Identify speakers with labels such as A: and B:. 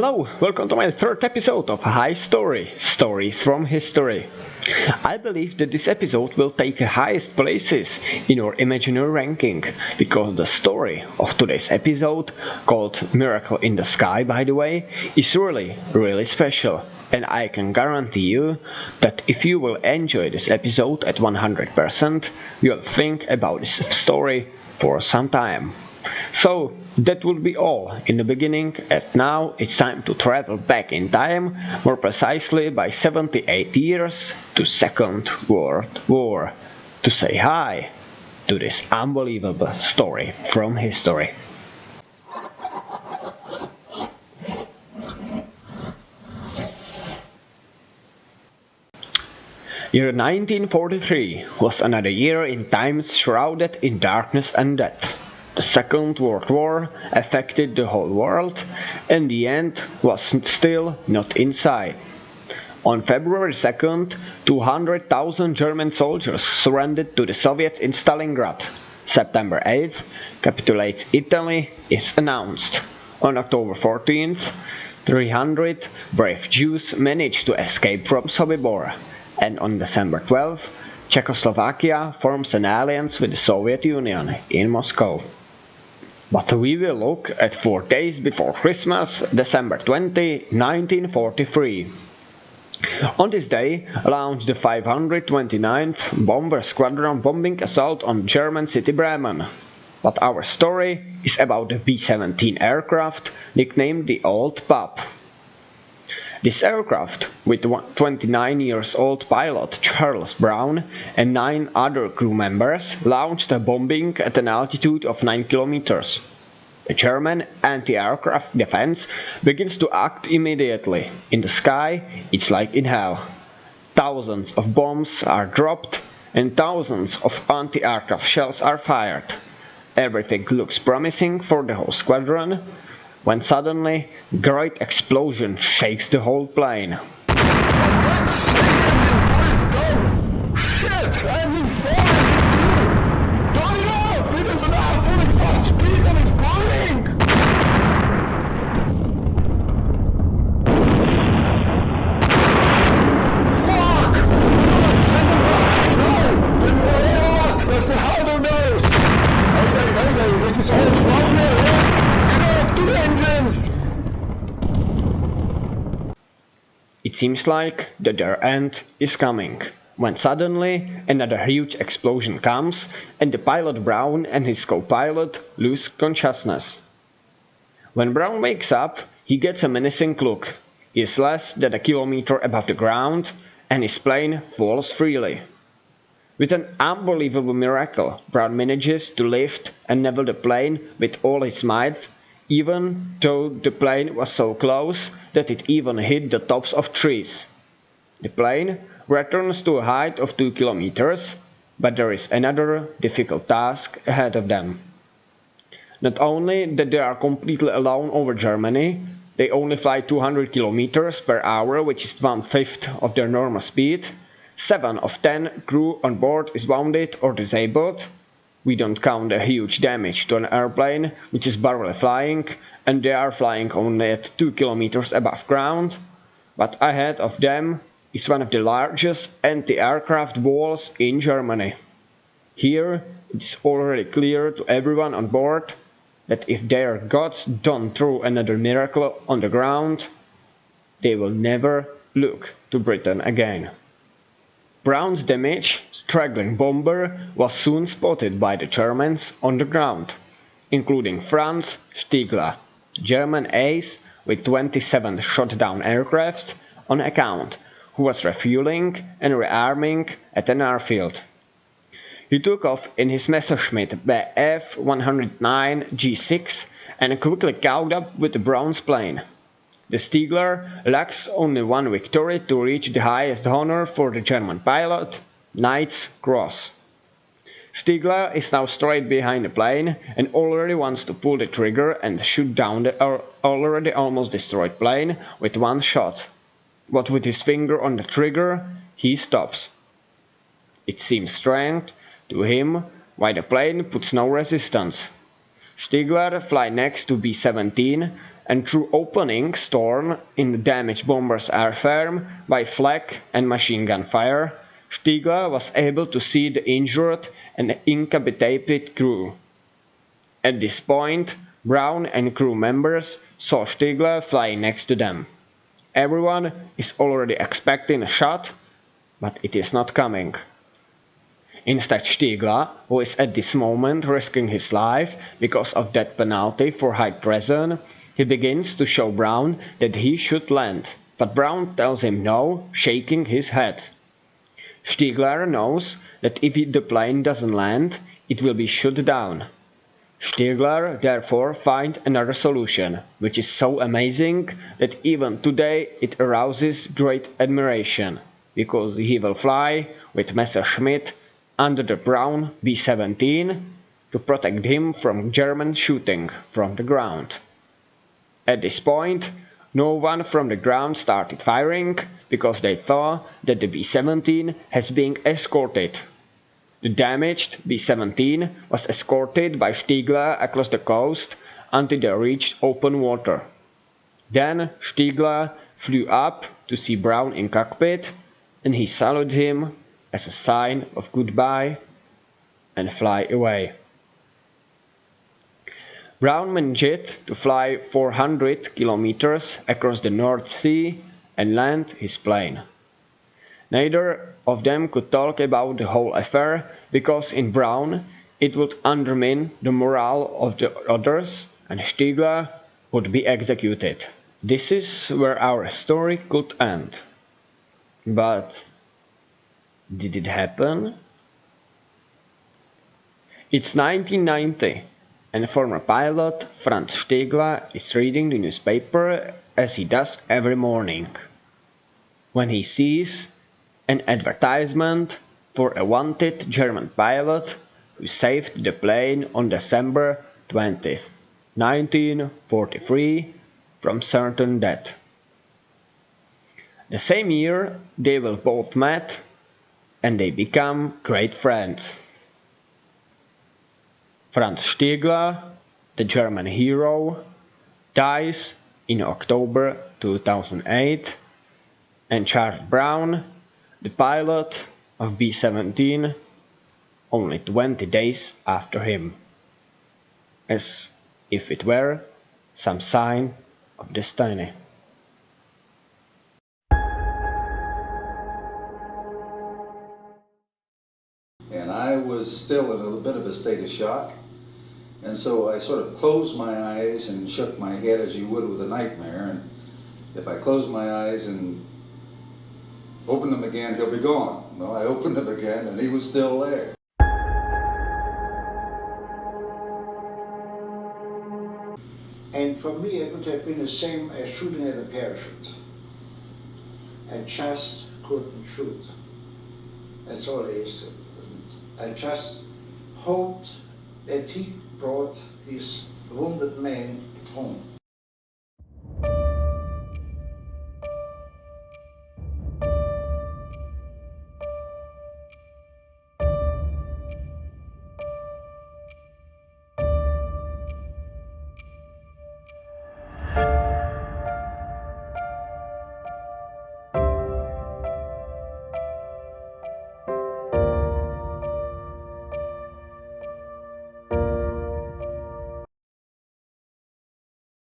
A: Hello, welcome to my third episode of HI.STORY, Stories from History. I believe that this episode will take the highest places in our imaginary ranking, because the story of today's episode, called Miracle in the Sky by the way, is really special, and I can guarantee you that if you will enjoy this episode at 100%, you'll think about this story for some time. So that would be all in the beginning, and now it's time to travel back in time, more precisely by 78 years to Second World War, to say hi to this unbelievable story from history. Year 1943 was another year in times shrouded in darkness and death. The Second World War affected the whole world, and the end was still not in sight. On February 2nd, 200,000 German soldiers surrendered to the Soviets in Stalingrad. September 8th, capitulates Italy is announced. On October 14th, 300 brave Jews managed to escape from Sobibor. And on December 12th, Czechoslovakia forms an alliance with the Soviet Union in Moscow. But we will look at 4 days before Christmas, December 20, 1943. On this day launched the 529th Bomber Squadron bombing assault on German city Bremen. But our story is about the B-17 aircraft, nicknamed the Old Pup. This aircraft, with 29-year-old pilot Charles Brown and 9 other crew members, launched a bombing at an altitude of 9 kilometers. The German anti-aircraft defense begins to act immediately. In the sky, it's like in hell. Thousands of bombs are dropped and thousands of anti-aircraft shells are fired. Everything looks promising for the whole squadron, when suddenly a great explosion shakes the whole plane. It seems like that their end is coming, when suddenly another huge explosion comes and the pilot Brown and his co-pilot lose consciousness. When Brown wakes up, he gets a menacing look. He is less than a kilometer above the ground and his plane falls freely. With an unbelievable miracle, Brown manages to lift and level the plane with all his might, even though the plane was so close that it even hit the tops of trees. The plane returns to a height of 2 kilometers, but there is another difficult task ahead of them. Not only that they are completely alone over Germany, they only fly 200 kilometers per hour, which is 1/5 of their normal speed. 7 of 10 crew on board is wounded or disabled. We don't count the huge damage to an airplane which is barely flying, and they are flying only at 2 kilometers above ground. But ahead of them is one of the largest anti-aircraft walls in Germany. Here it is already clear to everyone on board that if their gods don't throw another miracle on the ground, they will never look to Britain again. Brown's damaged, straggling bomber was soon spotted by the Germans on the ground, including Franz Stiegler, the German ace with 27 shot-down aircrafts on account, who was refueling and rearming at an airfield. He took off in his Messerschmitt F-109 G6 and quickly caught up with the Brown's plane. The Stiegler lacks only one victory to reach the highest honor for the German pilot, Knight's Cross. Stiegler is now straight behind the plane and already wants to pull the trigger and shoot down the already almost destroyed plane with one shot. But with his finger on the trigger, he stops. It seems strange to him why the plane puts no resistance. Stiegler flies next to B-17 and through openings torn in the damaged bomber's airframe by flak and machine gun fire, Stiegler was able to see the injured and incapacitated crew. At this point, Brown and crew members saw Stiegler flying next to them. Everyone is already expecting a shot, but it is not coming. Instead, Stiegler, who is at this moment risking his life because of death penalty for high treason, he begins to show Brown that he should land, but Brown tells him no, shaking his head. Stiegler knows that if the plane doesn't land, it will be shot down. Stiegler therefore finds another solution, which is so amazing that even today it arouses great admiration, because he will fly with Messerschmitt under the Brown B-17 to protect him from German shooting from the ground. At this point, no one from the ground started firing because they thought that the B-17 has been escorted. The damaged B-17 was escorted by Stiegler across the coast until they reached open water. Then Stiegler flew up to see Brown in cockpit, and he saluted him as a sign of goodbye and fly away. Brown managed to fly 400 kilometers across the North Sea and land his plane. Neither of them could talk about the whole affair because in Brown it would undermine the morale of the others and Stiegler would be executed. This is where our story could end. But did it happen? It's 1990 and former pilot Franz Stiegler is reading the newspaper as he does every morning, when he sees an advertisement for a wanted German pilot who saved the plane on December 20th, 1943 from certain death. The same year they will both met and they become great friends. Franz Stiegler, the German hero, dies in October 2008, and Charles Brown, the pilot of B-17, only 20 days after him, as if it were some sign of destiny.
B: And I was still in a bit of a state of shock. And so I sort of closed my eyes and shook my head as you would with a nightmare. And if I close my eyes and open them again, he'll be gone. Well, I opened them again and he was still there.
C: And for me, it would have been the same as shooting at a parachute. I just couldn't shoot. That's all there is to it. And I just hoped that he brought his wounded man home.